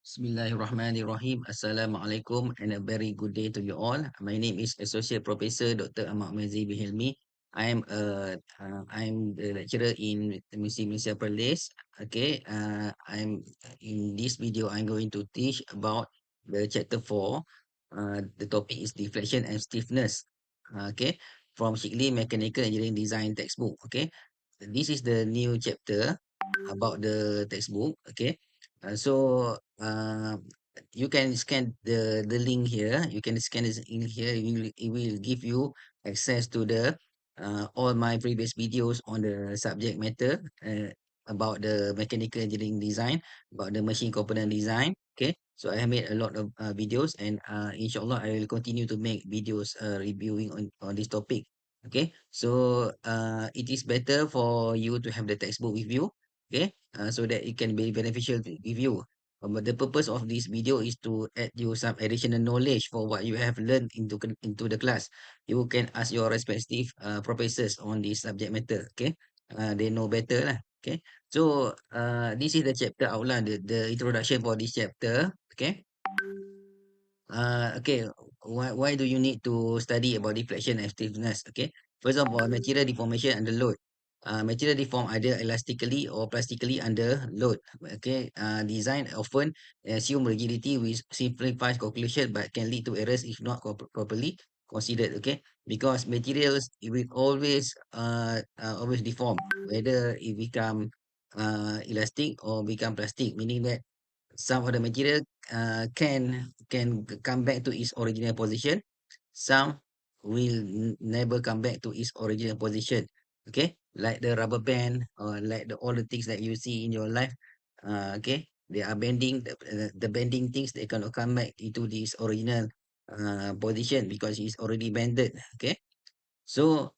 Bismillahirrahmanirrahim. Assalamualaikum and a very good day to you all. My name is Associate Professor Dr. Ahmad Mazi bin Hilmi. I'm the lecturer in Universiti Malaysia Perlis. Okay, I'm in this video I'm going to teach about the chapter 4. The topic is deflection and stiffness. Okay, from Shigley Mechanical Engineering Design textbook. Okay, this is the new chapter about the textbook. Okay, so you can scan the link here. You can scan this in here. It will give you access to the all my previous videos on the subject matter about the mechanical engineering design, about the machine component design. Okay, so I have made a lot of videos, and inshallah I will continue to make videos reviewing on this topic. Okay, so it is better for you to have the textbook with you. Okay, so that it can be beneficial with you. But the purpose of this video is to add you some additional knowledge for what you have learned into the class. You can ask your respective professors on this subject matter. Okay, they know better lah. Okay, so this is the chapter outline, the introduction for this chapter. Okay, okay, why do you need to study about deflection and stiffness? Okay, first of all, material deformation under load. Material deform either elastically or plastically under load. Okay, design often assume rigidity which simplifies calculation but can lead to errors if not properly considered. Okay, because materials it will always deform, whether it become elastic or become plastic, meaning that some of the material can come back to its original position. Some will never come back to its original position. Okay, like the rubber band or like all the things that you see in your life. Okay, they are bending the bending things. They cannot come back into this original position because it's already bended. Okay, so,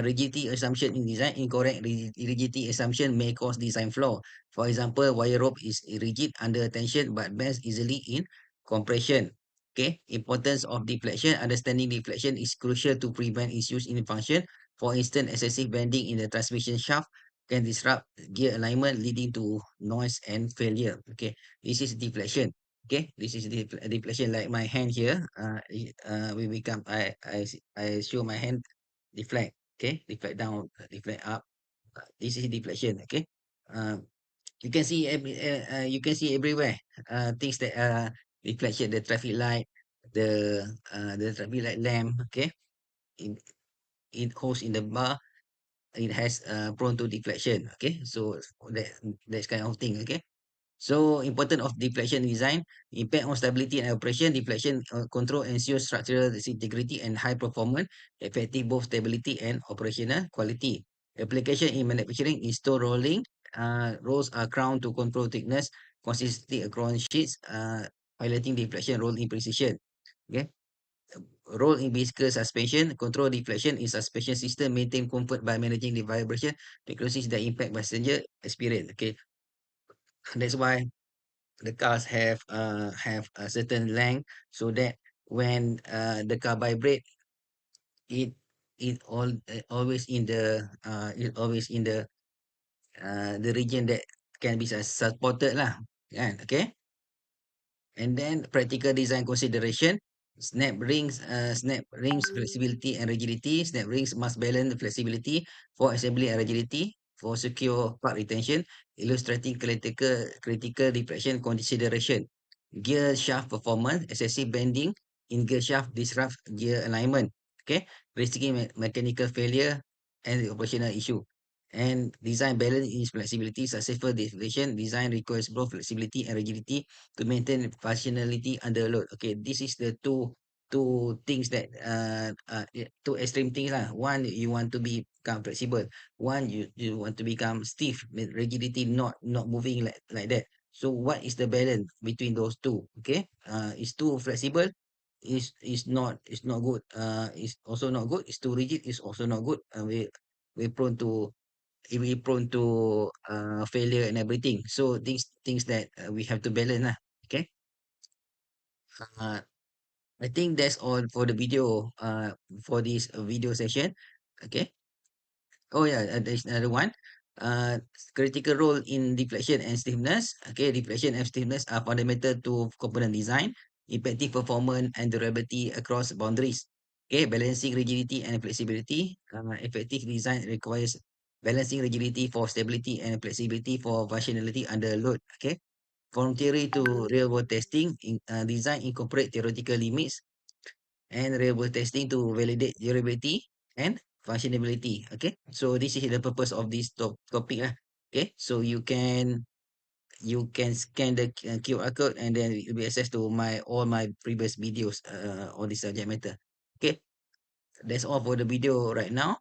rigidity assumption in design, incorrect rigidity assumption may cause design flaw. For example, wire rope is rigid under tension but bends easily in compression. Okay, importance of deflection. Understanding deflection is crucial to prevent issues in function. For instance, excessive bending in the transmission shaft can disrupt gear alignment, leading to noise and failure. Okay, this is deflection. Okay, this is deflection. Like my hand here, will become I show my hand deflect. Okay, deflect down, deflect up. This is deflection. Okay, uh, you can see everywhere. Things that deflection, the traffic light, the traffic light lamp. Okay, in it holds in the bar. It has prone to deflection. Okay, so that's kind of thing. Okay. So important of deflection design, impact on stability and operation, deflection control ensures structural integrity and high performance, effective both stability and operational quality. Application in manufacturing is toe rolling. Rolls are crowned to control thickness, consistency across sheets, highlighting deflection role in precision. Okay. Role in vehicle suspension, control deflection in suspension system, maintain comfort by managing the vibration, frequencies that impact passenger experience. Okay, that's why the cars have a certain length so that when the car vibrate it always in the region that can be supported lah kan. Okay, and then practical design consideration. Snap rings flexibility and rigidity. Snap rings must balance the flexibility for assembly and rigidity for secure part retention, illustrating critical deflection consideration. Gear shaft performance, excessive bending in gear shaft disrupts gear alignment. Okay, risking mechanical failure and the operational issue. And design balance is flexibility. Successful deflation design requires both flexibility and rigidity to maintain functionality under load. Okay, this is the two things that two extreme things lah. One, you want to become flexible. One, you want to become stiff, with rigidity not moving like that. So what is the balance between those two? Okay, is too flexible, is not good. Is also not good. Is too rigid, is also not good. We prone to we prone to failure and everything. So things that we have to balance lah. Okay. Uh, I think that's all for the video. For this video session. Okay. Oh yeah, there's another one. critical role in deflection and stiffness. Okay, deflection and stiffness are fundamental to component design, effective performance and durability across boundaries. Okay, balancing rigidity and flexibility. Effective design requires balancing rigidity for stability and flexibility for functionality under load. Okay, from theory to real world testing, design incorporate theoretical limits and real-world testing to validate durability and functionality. Okay, so this is the purpose of this topic lah. Okay, so you can scan the QR code and then you'll be access to my all my previous videos on this subject matter. Okay, that's all for the video right now.